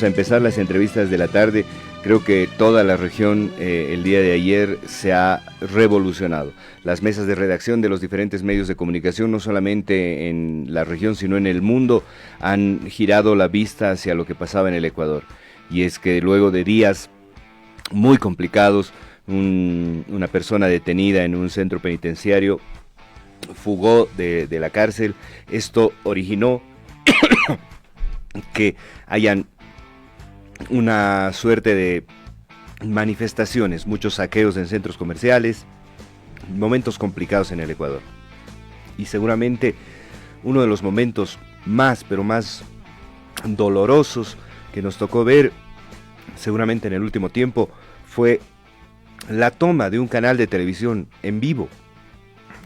A empezar las entrevistas de la tarde, creo que toda la región el día de ayer se ha revolucionado. Las mesas de redacción de los diferentes medios de comunicación, no solamente en la región, sino en el mundo, han girado la vista hacia lo que pasaba en el Ecuador. Y es que luego de días muy complicados, una persona detenida en un centro penitenciario fugó de la cárcel. Esto originó que hayan una suerte de manifestaciones, muchos saqueos en centros comerciales, momentos complicados en el Ecuador. Y seguramente uno de los momentos más, pero más dolorosos que nos tocó ver, seguramente en el último tiempo, fue la toma de un canal de televisión en vivo.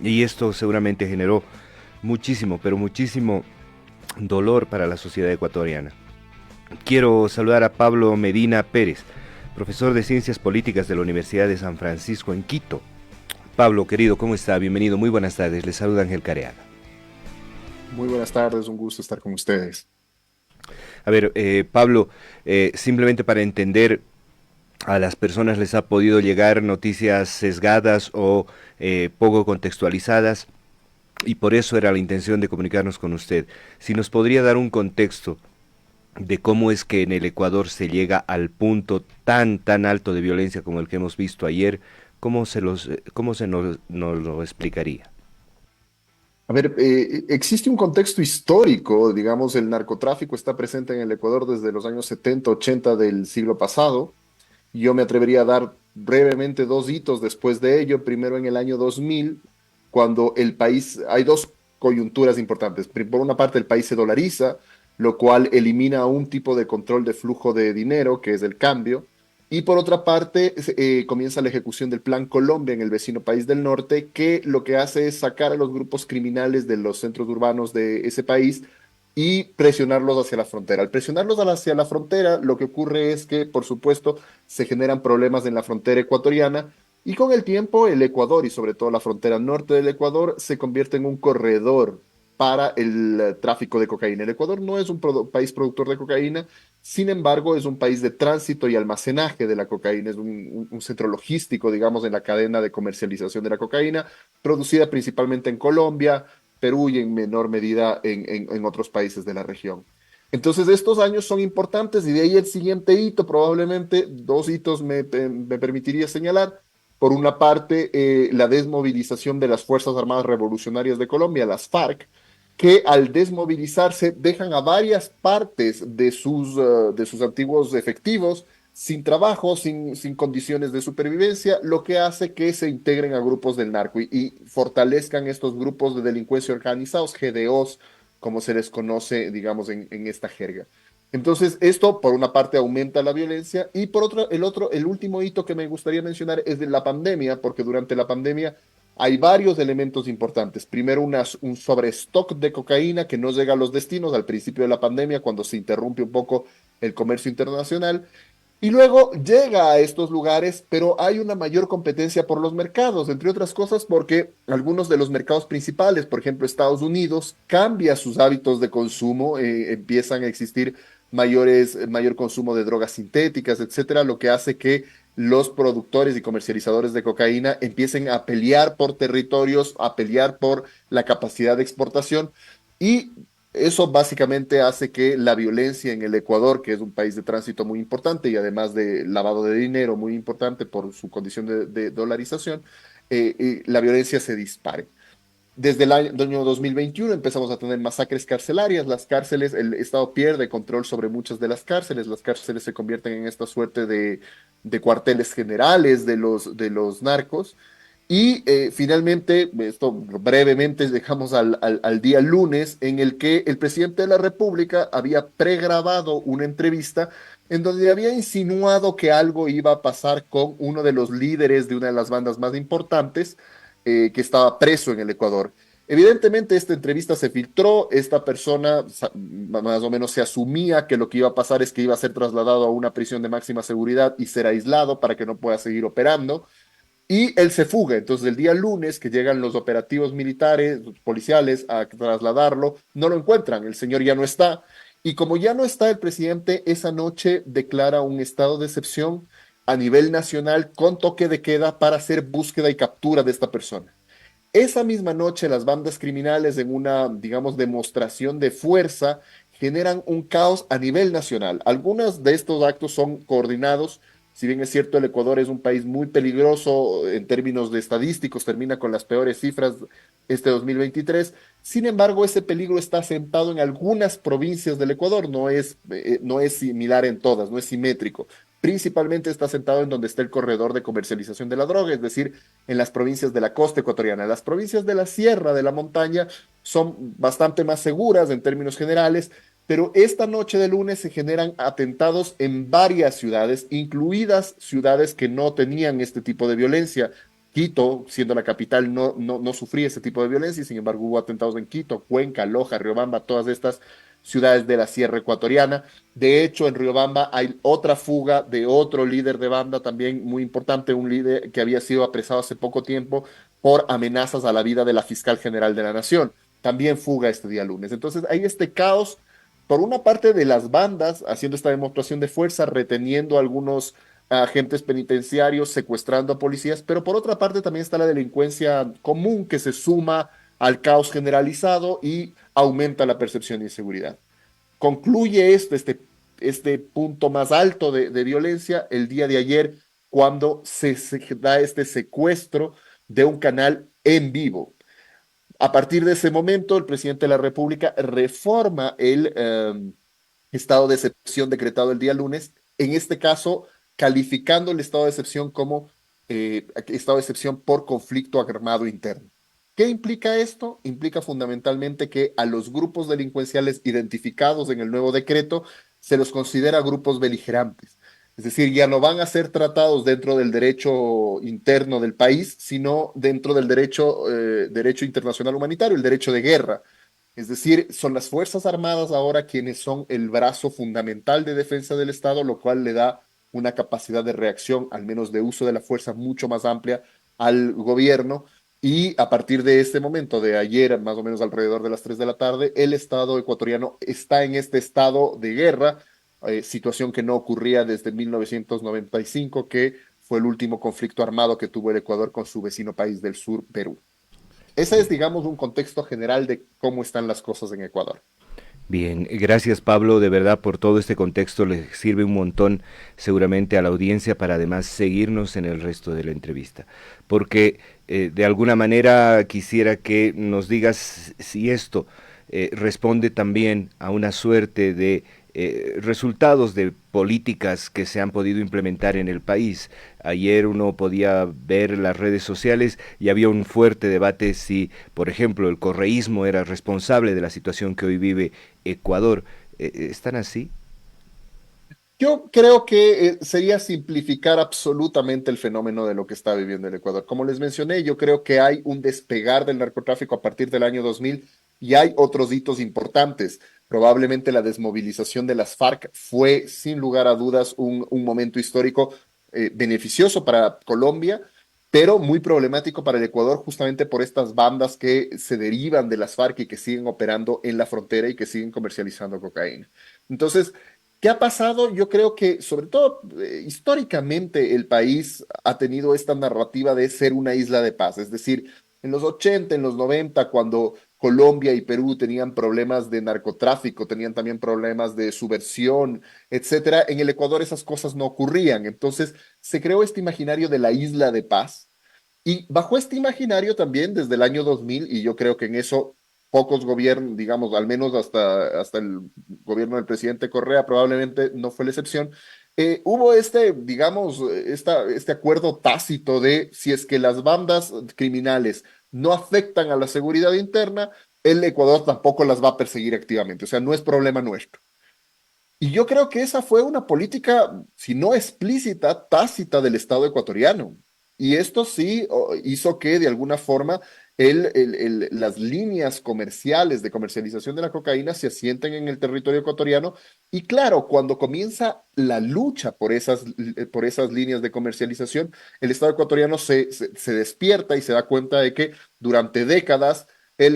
Y esto seguramente generó muchísimo, pero muchísimo dolor para la sociedad ecuatoriana. Quiero saludar a Pablo Medina Pérez, profesor de Ciencias Políticas de la Universidad de San Francisco en Quito. Pablo, querido, ¿cómo está? Bienvenido, muy buenas tardes. Les saluda Ángel Careaga. Muy buenas tardes, un gusto estar con ustedes. A ver, Pablo, simplemente para entender, a las personas les ha podido llegar noticias sesgadas o poco contextualizadas, y por eso era la intención de comunicarnos con usted. Si nos podría dar un contexto de cómo es que en el Ecuador se llega al punto tan alto de violencia como el que hemos visto ayer, cómo se nos lo explicaría? A ver, existe un contexto histórico, digamos, el narcotráfico está presente en el Ecuador desde los años 70, 80 del siglo pasado. Yo me atrevería a dar brevemente dos hitos después de ello. Primero en el año 2000, cuando el país, hay dos coyunturas importantes. Por una parte, el país se dolariza, lo cual elimina un tipo de control de flujo de dinero, que es el cambio. Y por otra parte, comienza la ejecución del Plan Colombia en el vecino país del norte, que lo que hace es sacar a los grupos criminales de los centros urbanos de ese país y presionarlos hacia la frontera. Al presionarlos hacia la frontera, lo que ocurre es que, por supuesto, se generan problemas en la frontera ecuatoriana y con el tiempo el Ecuador y sobre todo la frontera norte del Ecuador se convierte en un corredor para el tráfico de cocaína. El Ecuador no es un país productor de cocaína, sin embargo, es un país de tránsito y almacenaje de la cocaína, es un centro logístico, digamos, en la cadena de comercialización de la cocaína, producida principalmente en Colombia, Perú y en menor medida en otros países de la región. Entonces, estos años son importantes y de ahí el siguiente hito, probablemente dos hitos me permitiría señalar. Por una parte, la desmovilización de las Fuerzas Armadas Revolucionarias de Colombia, las FARC, que al desmovilizarse dejan a varias partes de sus antiguos efectivos sin trabajo, sin condiciones de supervivencia, lo que hace que se integren a grupos del narco y fortalezcan estos grupos de delincuencia organizados, GDOs, como se les conoce, digamos, en esta jerga. Entonces, esto por una parte aumenta la violencia y por otro, el último hito que me gustaría mencionar es de la pandemia, porque durante la pandemia hay varios elementos importantes. Primero, un sobrestock de cocaína que no llega a los destinos al principio de la pandemia, cuando se interrumpe un poco el comercio internacional. Y luego llega a estos lugares, pero hay una mayor competencia por los mercados, entre otras cosas porque algunos de los mercados principales, por ejemplo Estados Unidos, cambia sus hábitos de consumo, empiezan a existir mayor consumo de drogas sintéticas, etcétera, lo que hace que los productores y comercializadores de cocaína empiecen a pelear por territorios, a pelear por la capacidad de exportación y eso básicamente hace que la violencia en el Ecuador, que es un país de tránsito muy importante y además de lavado de dinero muy importante por su condición de dolarización, la violencia se dispare. Desde el año 2021 empezamos a tener masacres carcelarias, las cárceles, el Estado pierde control sobre muchas de las cárceles se convierten en esta suerte de cuarteles generales de los narcos. Y finalmente, esto brevemente dejamos al día lunes, en el que el presidente de la República había pregrabado una entrevista en donde había insinuado que algo iba a pasar con uno de los líderes de una de las bandas más importantes que estaba preso en el Ecuador. Evidentemente, esta entrevista se filtró, esta persona más o menos se asumía que lo que iba a pasar es que iba a ser trasladado a una prisión de máxima seguridad y ser aislado para que no pueda seguir operando. Y él se fuga. Entonces, el día lunes que llegan los operativos militares, policiales, a trasladarlo, no lo encuentran. El señor ya no está. Y como ya no está el presidente, esa noche declara un estado de excepción a nivel nacional con toque de queda para hacer búsqueda y captura de esta persona. Esa misma noche, las bandas criminales, en una, digamos, demostración de fuerza, generan un caos a nivel nacional. Algunos de estos actos son coordinados. Si bien es cierto, el Ecuador es un país muy peligroso en términos de estadísticos, termina con las peores cifras este 2023. Sin embargo, ese peligro está asentado en algunas provincias del Ecuador, no es similar en todas, no es simétrico. Principalmente está asentado en donde está el corredor de comercialización de la droga, es decir, en las provincias de la costa ecuatoriana. Las provincias de la sierra, de la montaña, son bastante más seguras en términos generales, pero esta noche de lunes se generan atentados en varias ciudades, incluidas ciudades que no tenían este tipo de violencia. Quito, siendo la capital, no sufría ese tipo de violencia, y sin embargo hubo atentados en Quito, Cuenca, Loja, Riobamba, todas estas ciudades de la sierra ecuatoriana. De hecho, en Riobamba hay otra fuga de otro líder de banda también muy importante, un líder que había sido apresado hace poco tiempo por amenazas a la vida de la fiscal general de la nación. También fuga este día lunes. Entonces hay este caos, por una parte de las bandas haciendo esta demostración de fuerza, reteniendo a algunos agentes penitenciarios, secuestrando a policías, pero por otra parte también está la delincuencia común que se suma al caos generalizado y aumenta la percepción de inseguridad. Concluye este punto más alto de violencia el día de ayer cuando se da este secuestro de un canal en vivo. A partir de ese momento, el presidente de la República reforma el estado de excepción decretado el día lunes, en este caso calificando el estado de excepción como estado de excepción por conflicto armado interno. ¿Qué implica esto? Implica fundamentalmente que a los grupos delincuenciales identificados en el nuevo decreto se los considera grupos beligerantes. Es decir, ya no van a ser tratados dentro del derecho interno del país, sino dentro del derecho internacional humanitario, el derecho de guerra. Es decir, son las Fuerzas Armadas ahora quienes son el brazo fundamental de defensa del Estado, lo cual le da una capacidad de reacción, al menos de uso de la fuerza, mucho más amplia al gobierno. Y a partir de este momento, de ayer, más o menos alrededor de las 3 de la tarde, el Estado ecuatoriano está en este estado de guerra, situación que no ocurría desde 1995, que fue el último conflicto armado que tuvo el Ecuador con su vecino país del sur, Perú. Ese es, digamos, un contexto general de cómo están las cosas en Ecuador. Bien, gracias Pablo, de verdad por todo este contexto le sirve un montón seguramente a la audiencia para además seguirnos en el resto de la entrevista, porque de alguna manera quisiera que nos digas si esto responde también a una suerte de resultados de políticas que se han podido implementar en el país. Ayer uno podía ver las redes sociales y había un fuerte debate si, por ejemplo, el correísmo era responsable de la situación que hoy vive Ecuador. ¿Están así? Yo creo que sería simplificar absolutamente el fenómeno de lo que está viviendo el Ecuador. Como les mencioné, yo creo que hay un despegar del narcotráfico a partir del año 2000 y hay otros hitos importantes. Probablemente la desmovilización de las FARC fue, sin lugar a dudas, un momento histórico beneficioso para Colombia, pero muy problemático para el Ecuador justamente por estas bandas que se derivan de las FARC y que siguen operando en la frontera y que siguen comercializando cocaína. Entonces, ¿qué ha pasado? Yo creo que, sobre todo históricamente, el país ha tenido esta narrativa de ser una isla de paz. Es decir, en los 80, en los 90, cuando Colombia y Perú tenían problemas de narcotráfico, tenían también problemas de subversión, etcétera, en el Ecuador esas cosas no ocurrían. Entonces, se creó este imaginario de la isla de paz. Y bajo este imaginario también, desde el año 2000, y yo creo que en eso pocos gobiernos, digamos, al menos hasta el gobierno del presidente Correa, probablemente no fue la excepción, hubo digamos, este acuerdo tácito de si es que las bandas criminales no afectan a la seguridad interna, el Ecuador tampoco las va a perseguir activamente, o sea, no es problema nuestro. Y yo creo que esa fue una política, si no explícita, tácita del Estado ecuatoriano. Y esto sí hizo que, de alguna forma, las líneas comerciales de comercialización de la cocaína se asienten en el territorio ecuatoriano. Y claro, cuando comienza la lucha por esas líneas de comercialización, el Estado ecuatoriano se despierta y se da cuenta de que durante décadas el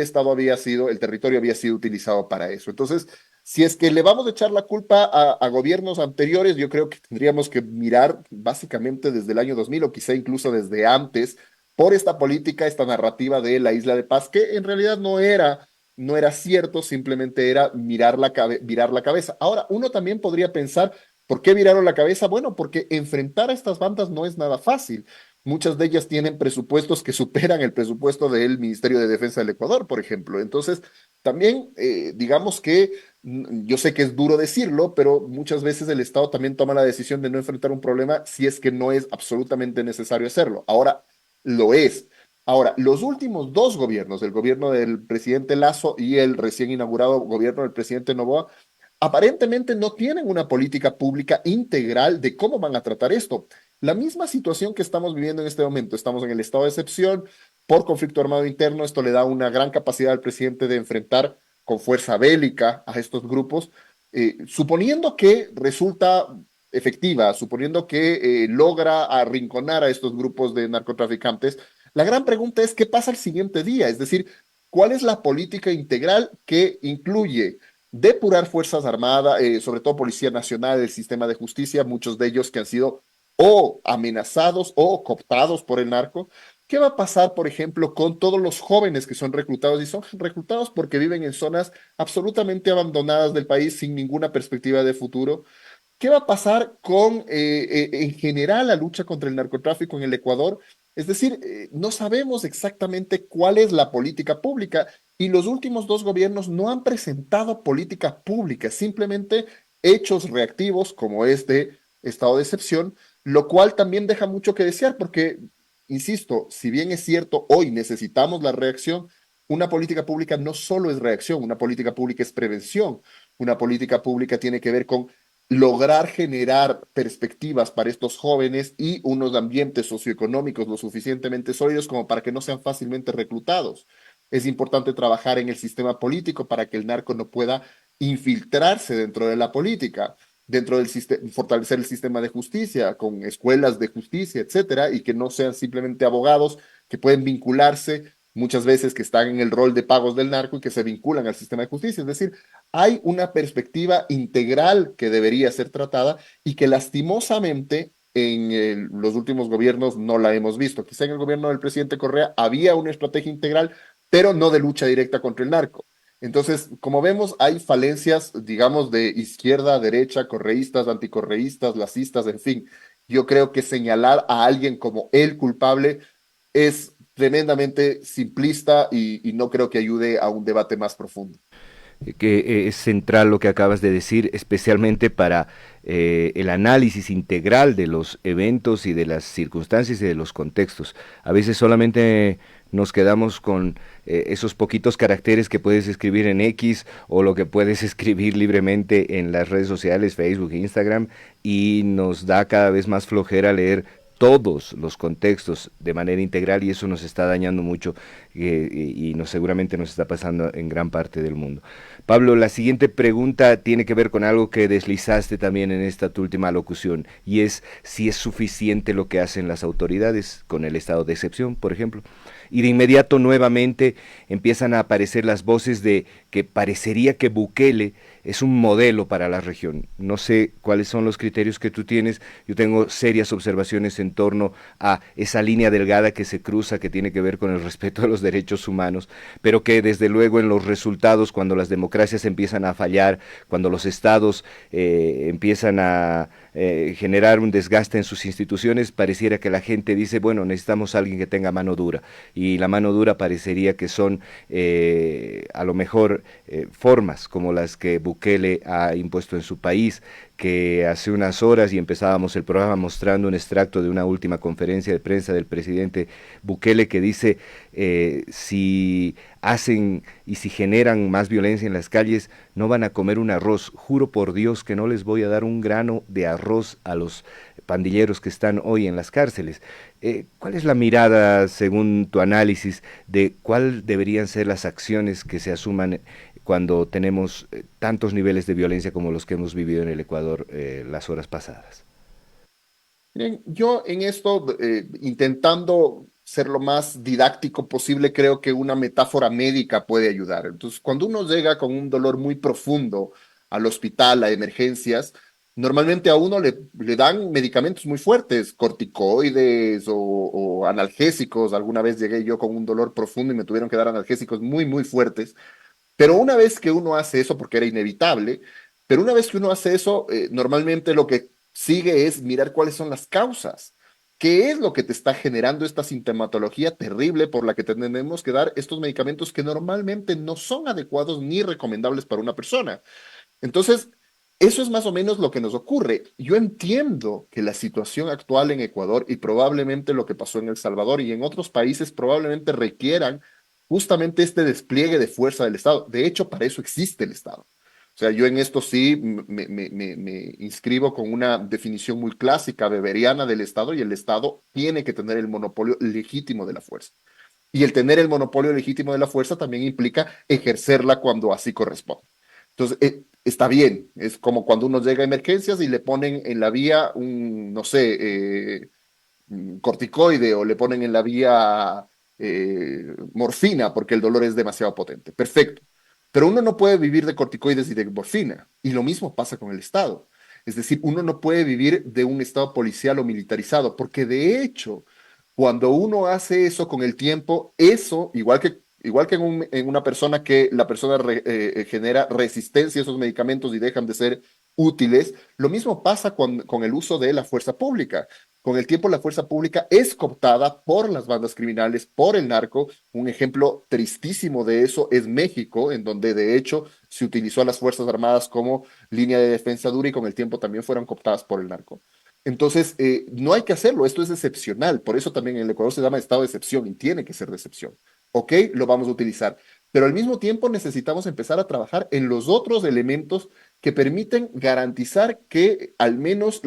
territorio había sido utilizado para eso. Entonces, Si es que le vamos a echar la culpa a gobiernos anteriores, yo creo que tendríamos que mirar básicamente desde el año 2000 o quizá incluso desde antes por esta política, esta narrativa de la Isla de Paz, que en realidad no era cierto, simplemente era virar la cabeza. Ahora, uno también podría pensar, ¿por qué viraron la cabeza? Bueno, porque enfrentar a estas bandas no es nada fácil. Muchas de ellas tienen presupuestos que superan el presupuesto del Ministerio de Defensa del Ecuador, por ejemplo. Entonces, también digamos que yo sé que es duro decirlo, pero muchas veces el Estado también toma la decisión de no enfrentar un problema si es que no es absolutamente necesario hacerlo. Ahora lo es. Ahora, los últimos dos gobiernos, el gobierno del presidente Lazo y el recién inaugurado gobierno del presidente Noboa, aparentemente no tienen una política pública integral de cómo van a tratar esto. La misma situación que estamos viviendo en este momento, estamos en el estado de excepción por conflicto armado interno, esto le da una gran capacidad al presidente de enfrentar con fuerza bélica a estos grupos, suponiendo que resulta efectiva, suponiendo que logra arrinconar a estos grupos de narcotraficantes, la gran pregunta es qué pasa el siguiente día, es decir, ¿cuál es la política integral que incluye depurar Fuerzas Armadas, sobre todo Policía Nacional, el sistema de justicia, muchos de ellos que han sido o amenazados o cooptados por el narco? ¿Qué va a pasar, por ejemplo, con todos los jóvenes que son reclutados y son reclutados porque viven en zonas absolutamente abandonadas del país sin ninguna perspectiva de futuro? ¿Qué va a pasar con, en general, la lucha contra el narcotráfico en el Ecuador? Es decir, no sabemos exactamente cuál es la política pública y los últimos dos gobiernos no han presentado política pública, simplemente hechos reactivos como este estado de excepción, lo cual también deja mucho que desear porque, insisto, si bien es cierto, hoy necesitamos la reacción, una política pública no solo es reacción, una política pública es prevención, una política pública tiene que ver con lograr generar perspectivas para estos jóvenes y unos ambientes socioeconómicos lo suficientemente sólidos como para que no sean fácilmente reclutados. Es importante trabajar en el sistema político para que el narco no pueda infiltrarse dentro de la política, dentro del sistema, fortalecer el sistema de justicia con escuelas de justicia, etcétera, y que no sean simplemente abogados que pueden vincularse muchas veces que están en el rol de pagos del narco y que se vinculan al sistema de justicia. Es decir, hay una perspectiva integral que debería ser tratada y que lastimosamente en los últimos gobiernos no la hemos visto. Quizá en el gobierno del presidente Correa había una estrategia integral, pero no de lucha directa contra el narco. Entonces, como vemos, hay falencias, digamos, de izquierda, derecha, correístas, anticorreístas, lacistas, en fin. Yo creo que señalar a alguien como el culpable es tremendamente simplista y no creo que ayude a un debate más profundo. Que es central lo que acabas de decir, especialmente para el análisis integral de los eventos y de las circunstancias y de los contextos. A veces solamente nos quedamos con esos poquitos caracteres que puedes escribir en X o lo que puedes escribir libremente en las redes sociales, Facebook e Instagram, y nos da cada vez más flojera leer todos los contextos de manera integral y eso nos está dañando mucho y seguramente nos está pasando en gran parte del mundo. Pablo, la siguiente pregunta tiene que ver con algo que deslizaste también en esta tu última locución y es si es suficiente lo que hacen las autoridades con el estado de excepción, por ejemplo. Y de inmediato nuevamente empiezan a aparecer las voces de que parecería que Bukele es un modelo para la región. No sé cuáles son los criterios que tú tienes. Yo tengo serias observaciones en torno a esa línea delgada que se cruza, que tiene que ver con el respeto a los derechos humanos, pero que desde luego en los resultados, cuando las democracias empiezan a fallar, cuando los estados empiezan a generar un desgaste en sus instituciones, pareciera que la gente dice, bueno, necesitamos a alguien que tenga mano dura. Y la mano dura parecería que son a lo mejor formas como las que Bukele ha impuesto en su país, que hace unas horas y empezábamos el programa mostrando un extracto de una última conferencia de prensa del presidente Bukele que dice si hacen y si generan más violencia en las calles no van a comer un arroz, juro por Dios que no les voy a dar un grano de arroz a los pandilleros que están hoy en las cárceles. ¿Cuál es la mirada, según tu análisis, de cuál deberían ser las acciones que se asuman cuando tenemos tantos niveles de violencia como los que hemos vivido en el Ecuador las horas pasadas? Miren, yo en esto, intentando ser lo más didáctico posible, creo que una metáfora médica puede ayudar. Entonces, cuando uno llega con un dolor muy profundo al hospital, a emergencias, normalmente a uno le dan medicamentos muy fuertes, corticoides o analgésicos. Alguna vez llegué yo con un dolor profundo y me tuvieron que dar analgésicos muy, muy fuertes. Pero una vez que uno hace eso, porque era inevitable, pero una vez que uno hace eso, normalmente lo que sigue es mirar cuáles son las causas. ¿Qué es lo que te está generando esta sintomatología terrible por la que tenemos que dar estos medicamentos que normalmente no son adecuados ni recomendables para una persona? Entonces, eso es más o menos lo que nos ocurre. Yo entiendo que la situación actual en Ecuador y probablemente lo que pasó en El Salvador y en otros países probablemente requieran justamente este despliegue de fuerza del Estado. De hecho, para eso existe el Estado. O sea, yo en esto sí me inscribo con una definición muy clásica, beberiana del Estado, y el Estado tiene que tener el monopolio legítimo de la fuerza. Y el tener el monopolio legítimo de la fuerza también implica ejercerla cuando así corresponde. Entonces, está bien, es como cuando uno llega a emergencias y le ponen en la vía un, no sé, corticoide o le ponen en la vía morfina porque el dolor es demasiado potente. Perfecto. Pero uno no puede vivir de corticoides y de morfina. Y lo mismo pasa con el Estado. Es decir, uno no puede vivir de un Estado policial o militarizado, porque de hecho, cuando uno hace eso con el tiempo, eso, igual que en una persona que la persona genera resistencia a esos medicamentos y dejan de ser útiles, lo mismo pasa con el uso de la fuerza pública. Con el tiempo, la fuerza pública es cooptada por las bandas criminales, por el narco. Un ejemplo tristísimo de eso es México, en donde de hecho se utilizó a las Fuerzas Armadas como línea de defensa dura y con el tiempo también fueron cooptadas por el narco. Entonces, no hay que hacerlo, esto es excepcional, por eso también en el Ecuador se llama estado de excepción y tiene que ser de excepción. ¿Ok? Lo vamos a utilizar, pero al mismo tiempo necesitamos empezar a trabajar en los otros elementos que permiten garantizar que al menos,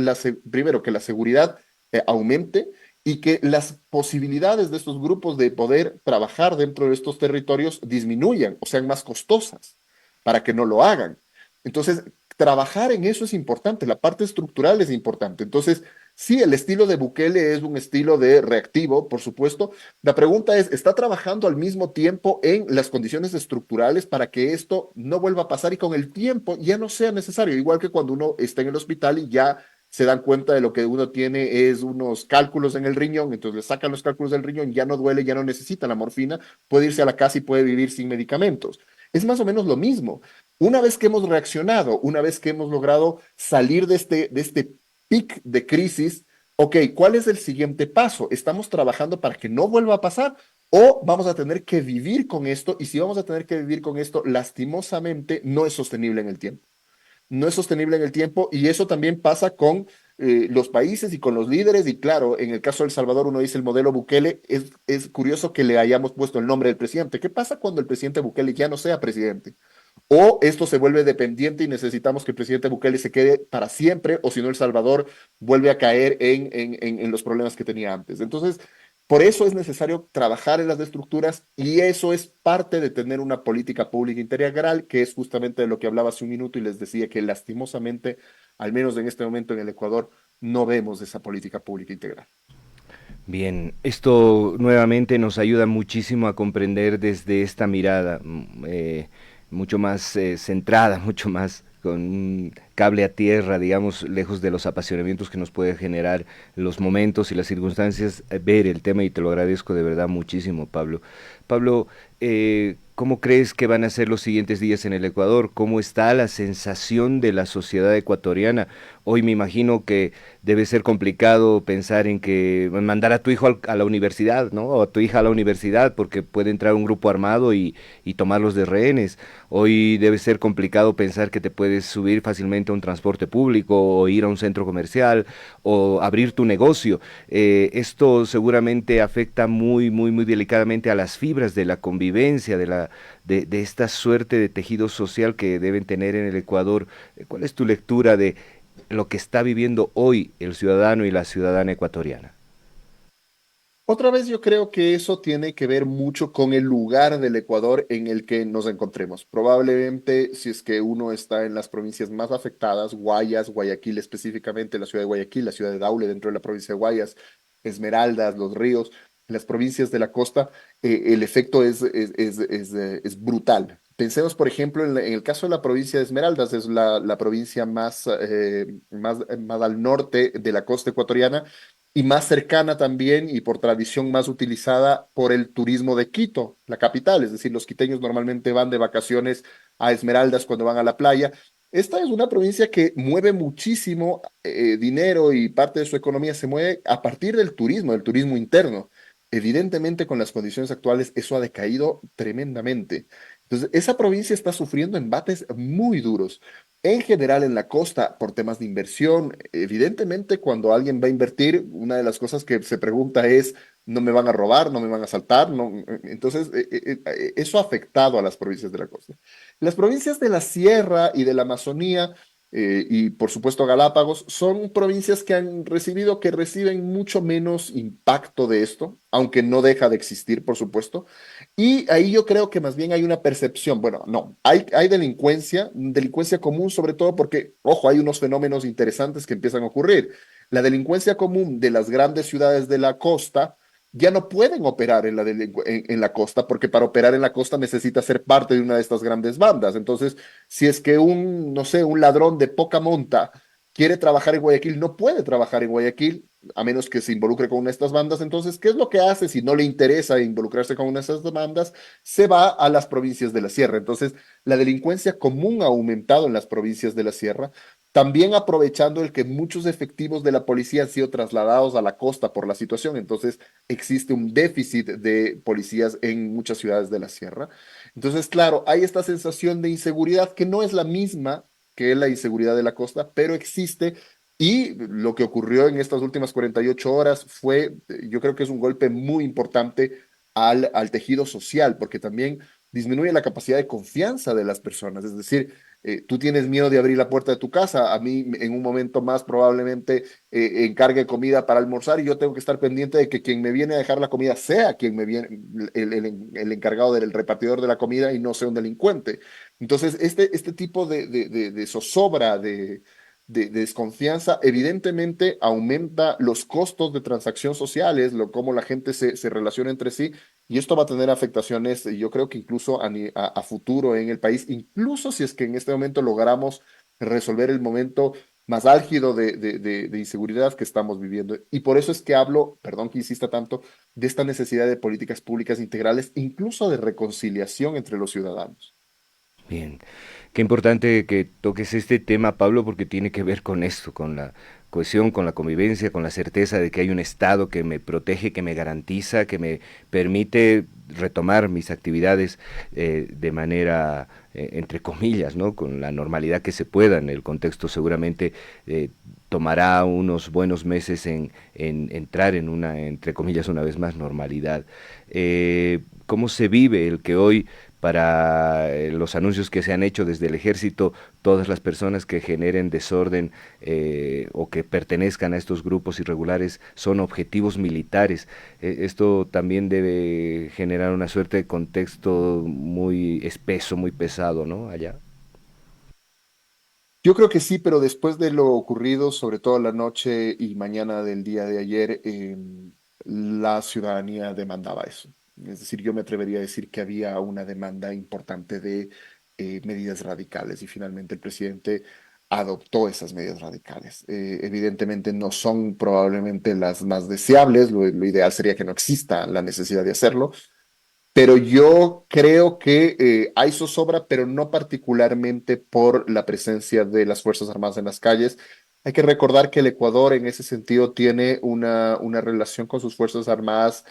primero, que la seguridad aumente y que las posibilidades de estos grupos de poder trabajar dentro de estos territorios disminuyan o sean más costosas para que no lo hagan. Entonces, trabajar en eso es importante, la parte estructural es importante. Entonces, sí, el estilo de Bukele es un estilo de reactivo, por supuesto. La pregunta es, ¿está trabajando al mismo tiempo en las condiciones estructurales para que esto no vuelva a pasar y con el tiempo ya no sea necesario? Igual que cuando uno está en el hospital y ya se dan cuenta de lo que uno tiene es unos cálculos en el riñón, entonces le sacan los cálculos del riñón, ya no duele, ya no necesita la morfina, puede irse a la casa y puede vivir sin medicamentos. Es más o menos lo mismo. Una vez que hemos reaccionado, una vez que hemos logrado salir de este pic de crisis, ok, ¿cuál es el siguiente paso? ¿Estamos trabajando para que no vuelva a pasar o vamos a tener que vivir con esto? Y si vamos a tener que vivir con esto, lastimosamente no es sostenible en el tiempo. No es sostenible en el tiempo y eso también pasa con los países y con los líderes. Y claro, en el caso de El Salvador, uno dice el modelo Bukele, es curioso que le hayamos puesto el nombre del presidente. ¿Qué pasa cuando el presidente Bukele ya no sea presidente? O esto se vuelve dependiente y necesitamos que el presidente Bukele se quede para siempre, o si no, El Salvador vuelve a caer en los problemas que tenía antes. Entonces, por eso es necesario trabajar en las estructuras y eso es parte de tener una política pública integral, que es justamente de lo que hablaba hace un minuto y les decía que lastimosamente, al menos en este momento en el Ecuador, no vemos esa política pública integral. Bien, esto nuevamente nos ayuda muchísimo a comprender desde esta mirada mucho más centrada, mucho más con un cable a tierra, digamos, lejos de los apasionamientos que nos puede generar los momentos y las circunstancias, ver el tema y te lo agradezco de verdad muchísimo, Pablo. Pablo, ¿cómo crees que van a ser los siguientes días en el Ecuador? ¿Cómo está la sensación de la sociedad ecuatoriana? Hoy me imagino que debe ser complicado pensar en que mandar a tu hijo a la universidad, ¿no? O a tu hija a la universidad porque puede entrar un grupo armado y tomarlos de rehenes. Hoy debe ser complicado pensar que te puedes subir fácilmente a un transporte público o ir a un centro comercial o abrir tu negocio. Esto seguramente afecta muy delicadamente a las fibras de la convivencia, de esta suerte de tejido social que deben tener en el Ecuador. ¿Cuál es tu lectura de lo que está viviendo hoy el ciudadano y la ciudadana ecuatoriana? Otra vez yo creo que eso tiene que ver mucho con el lugar del Ecuador en el que nos encontremos. Probablemente si es que uno está en las provincias más afectadas, Guayas, Guayaquil específicamente, la ciudad de Guayaquil, la ciudad de Daule dentro de la provincia de Guayas, Esmeraldas, Los Ríos, en las provincias de la costa, el efecto es brutal, Pensemos, por ejemplo, en el caso de la provincia de Esmeraldas, es la provincia más al norte de la costa ecuatoriana y más cercana también y por tradición más utilizada por el turismo de Quito, la capital. Es decir, los quiteños normalmente van de vacaciones a Esmeraldas cuando van a la playa. Esta es una provincia que mueve muchísimo dinero y parte de su economía se mueve a partir del turismo interno. Evidentemente, con las condiciones actuales, eso ha decaído tremendamente. Entonces, esa provincia está sufriendo embates muy duros. En general, en la costa, por temas de inversión, evidentemente, cuando alguien va a invertir, una de las cosas que se pregunta es, ¿no me van a robar? ¿No me van a asaltar? No, entonces, eso ha afectado a las provincias de la costa. Las provincias de la Sierra y de la Amazonía y por supuesto Galápagos son provincias que han recibido, que reciben mucho menos impacto de esto, aunque no deja de existir, por supuesto. Y ahí yo creo que más bien hay una percepción, bueno, no, hay delincuencia común sobre todo porque, ojo, hay unos fenómenos interesantes que empiezan a ocurrir. La delincuencia común de las grandes ciudades de la costa ya no pueden operar en la costa, porque para operar en la costa necesita ser parte de una de estas grandes bandas. Entonces, si es que no sé, un ladrón de poca monta quiere trabajar en Guayaquil, no puede trabajar en Guayaquil, a menos que se involucre con una de estas bandas. Entonces, ¿qué es lo que hace si no le interesa involucrarse con una de estas bandas? Se va a las provincias de la sierra. Entonces, la delincuencia común ha aumentado en las provincias de la sierra, también aprovechando el que muchos efectivos de la policía han sido trasladados a la costa por la situación. Entonces, existe un déficit de policías en muchas ciudades de la sierra. Entonces, claro, hay esta sensación de inseguridad que no es la misma que la inseguridad de la costa, pero existe. Y lo que ocurrió en estas últimas 48 horas fue, yo creo que es un golpe muy importante al tejido social, porque también disminuye la capacidad de confianza de las personas. Es decir, tú tienes miedo de abrir la puerta de tu casa, a mí en un momento más probablemente encargue comida para almorzar y yo tengo que estar pendiente de que quien me viene a dejar la comida sea quien me viene, el encargado del repartidor de la comida y no sea un delincuente. Entonces, este tipo de zozobra, de desconfianza, evidentemente aumenta los costos de transacción sociales, cómo la gente se relaciona entre sí, y esto va a tener afectaciones, yo creo que incluso a futuro en el país, incluso si es que en este momento logramos resolver el momento más álgido de inseguridad que estamos viviendo. Y por eso es que hablo, perdón que insista tanto, de esta necesidad de políticas públicas integrales, incluso de reconciliación entre los ciudadanos. Bien, qué importante que toques este tema, Pablo, porque tiene que ver con esto, con la cohesión, con la convivencia, con la certeza de que hay un Estado que me protege, que me garantiza, que me permite retomar mis actividades de manera, entre comillas, ¿no? Con la normalidad que se pueda. En el contexto seguramente tomará unos buenos meses en entrar en una, entre comillas, una vez más, normalidad. ¿Cómo se vive el que hoy para los anuncios que se han hecho desde el ejército, todas las personas que generen desorden o que pertenezcan a estos grupos irregulares son objetivos militares? Esto también debe generar una suerte de contexto muy espeso, muy pesado, ¿no? Allá. Yo creo que sí, pero después de lo ocurrido, sobre todo la noche y mañana del día de ayer, la ciudadanía demandaba eso. Es decir, yo me atrevería a decir que había una demanda importante de medidas radicales y finalmente el presidente adoptó esas medidas radicales. Evidentemente no son probablemente las más deseables, lo ideal sería que no exista la necesidad de hacerlo, pero yo creo que hay zozobra, pero no particularmente por la presencia de las Fuerzas Armadas en las calles. Hay que recordar que el Ecuador en ese sentido tiene una relación con sus Fuerzas Armadas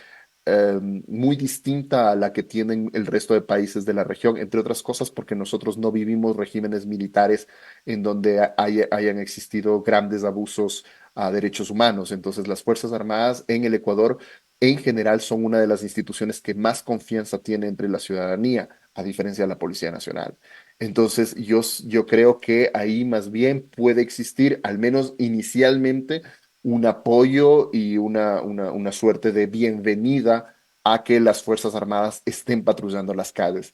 muy distinta a la que tienen el resto de países de la región, entre otras cosas porque nosotros no vivimos regímenes militares en donde hayan existido grandes abusos a derechos humanos. Entonces, las Fuerzas Armadas en el Ecuador en general son una de las instituciones que más confianza tiene entre la ciudadanía, a diferencia de la Policía Nacional. Entonces, yo creo que ahí más bien puede existir, al menos inicialmente, un apoyo y una suerte de bienvenida a que las Fuerzas Armadas estén patrullando las calles.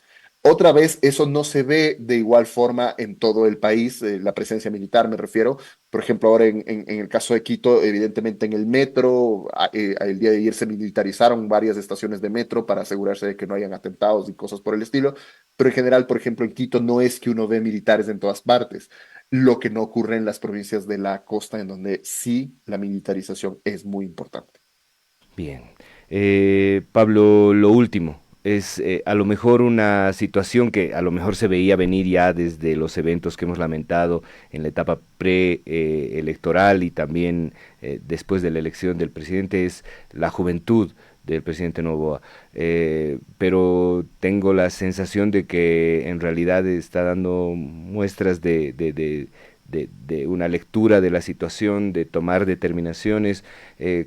Otra vez, eso no se ve de igual forma en todo el país, la presencia militar me refiero. Por ejemplo, ahora en el caso de Quito, evidentemente en el metro, el día de ayer se militarizaron varias estaciones de metro para asegurarse de que no hayan atentados y cosas por el estilo. pero en general, por ejemplo, en Quito no es que uno ve militares en todas partes, lo que no ocurre en las provincias de la costa, en donde sí la militarización es muy importante. Bien. Pablo, lo último es a lo mejor una situación que a lo mejor se veía venir ya desde los eventos que hemos lamentado en la etapa pre-electoral y también después de la elección del presidente, es la juventud del presidente Noboa. Pero tengo la sensación de que en realidad está dando muestras de una lectura de la situación, de tomar determinaciones.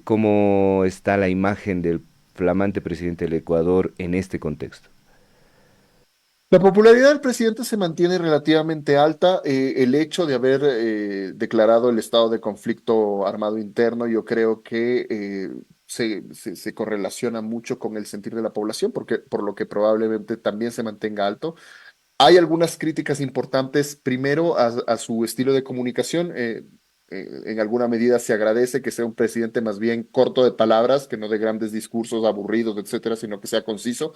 ¿Cómo está la imagen del flamante presidente del Ecuador en este contexto? La popularidad del presidente se mantiene relativamente alta. El hecho de haber declarado el estado de conflicto armado interno, yo creo que se correlaciona mucho con el sentir de la población, porque, por lo que probablemente también se mantenga alto. Hay algunas críticas importantes, primero, a su estilo de comunicación. En alguna medida se agradece que sea un presidente más bien corto de palabras, que no de grandes discursos aburridos, etcétera, sino que sea conciso.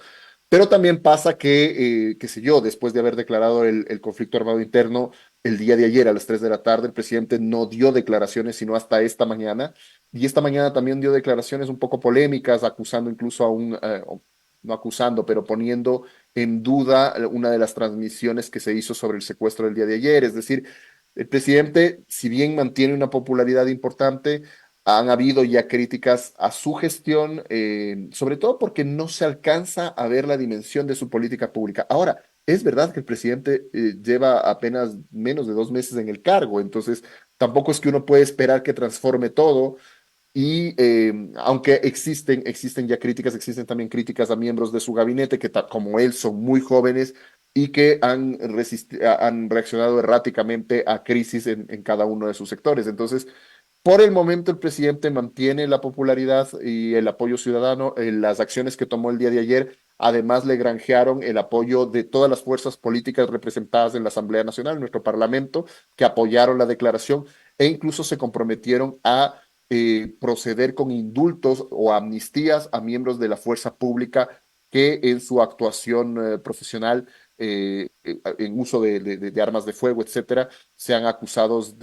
Pero también pasa que, qué sé yo, después de haber declarado el conflicto armado interno el día de ayer a las 3 de la tarde, el presidente no dio declaraciones sino hasta esta mañana. Y esta mañana también dio declaraciones un poco polémicas, acusando incluso a no acusando, pero poniendo en duda una de las transmisiones que se hizo sobre el secuestro del día de ayer. Es decir, el presidente, si bien mantiene una popularidad importante, han habido ya críticas a su gestión, sobre todo porque no se alcanza a ver la dimensión de su política pública. Ahora, es verdad que el presidente lleva apenas menos de 2 meses en el cargo, entonces tampoco es que uno puede esperar que transforme todo. Y aunque existen ya críticas, existen también críticas a miembros de su gabinete que, como él, son muy jóvenes y que han reaccionado erráticamente a crisis en cada uno de sus sectores. Entonces, por el momento, el presidente mantiene la popularidad y el apoyo ciudadano. Las acciones que tomó el día de ayer, además, le granjearon el apoyo de todas las fuerzas políticas representadas en la Asamblea Nacional, nuestro Parlamento, que apoyaron la declaración e incluso se comprometieron a proceder con indultos o amnistías a miembros de la fuerza pública que en su actuación profesional en uso de armas de fuego, etcétera, sean acusados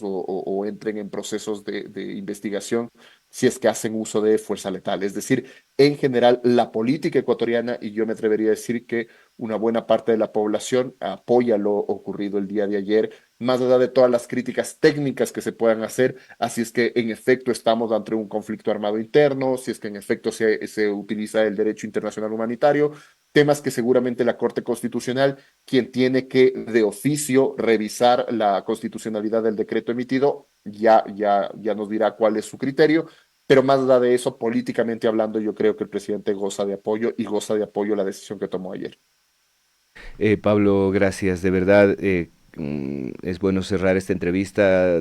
o entren en procesos de investigación si es que hacen uso de fuerza letal. Es decir, en general, la política ecuatoriana, y yo me atrevería a decir que una buena parte de la población apoya lo ocurrido el día de ayer, más allá de todas las críticas técnicas que se puedan hacer, así es que en efecto estamos ante un conflicto armado interno, si es que en efecto se utiliza el derecho internacional humanitario, temas que seguramente la Corte Constitucional, quien tiene que de oficio revisar la constitucionalidad del decreto emitido, ya nos dirá cuál es su criterio, pero más allá de eso, políticamente hablando, yo creo que el presidente goza de apoyo y goza de apoyo la decisión que tomó ayer. Pablo, gracias. De verdad, es bueno cerrar esta entrevista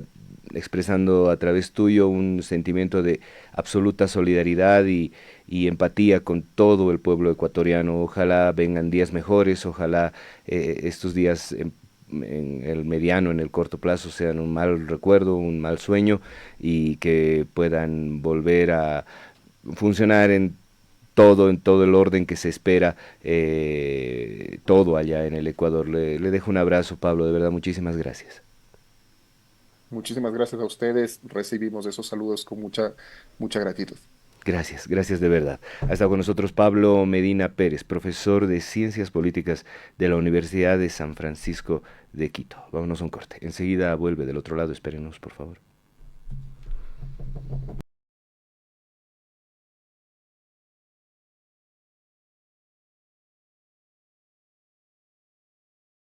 expresando a través tuyo un sentimiento de absoluta solidaridad y empatía con todo el pueblo ecuatoriano. Ojalá vengan días mejores, ojalá estos días en el mediano, en el corto plazo sean un mal recuerdo, un mal sueño y que puedan volver a funcionar en todo el orden que se espera, todo allá en el Ecuador. Le dejo un abrazo, Pablo, de verdad, muchísimas gracias. Muchísimas gracias a ustedes. Recibimos esos saludos con mucha gratitud. Gracias, gracias de verdad. Ha estado con nosotros Pablo Medina Pérez, profesor de Ciencias Políticas de la Universidad de San Francisco de Quito. Vámonos a un corte. Enseguida vuelve del otro lado, espérenos, por favor.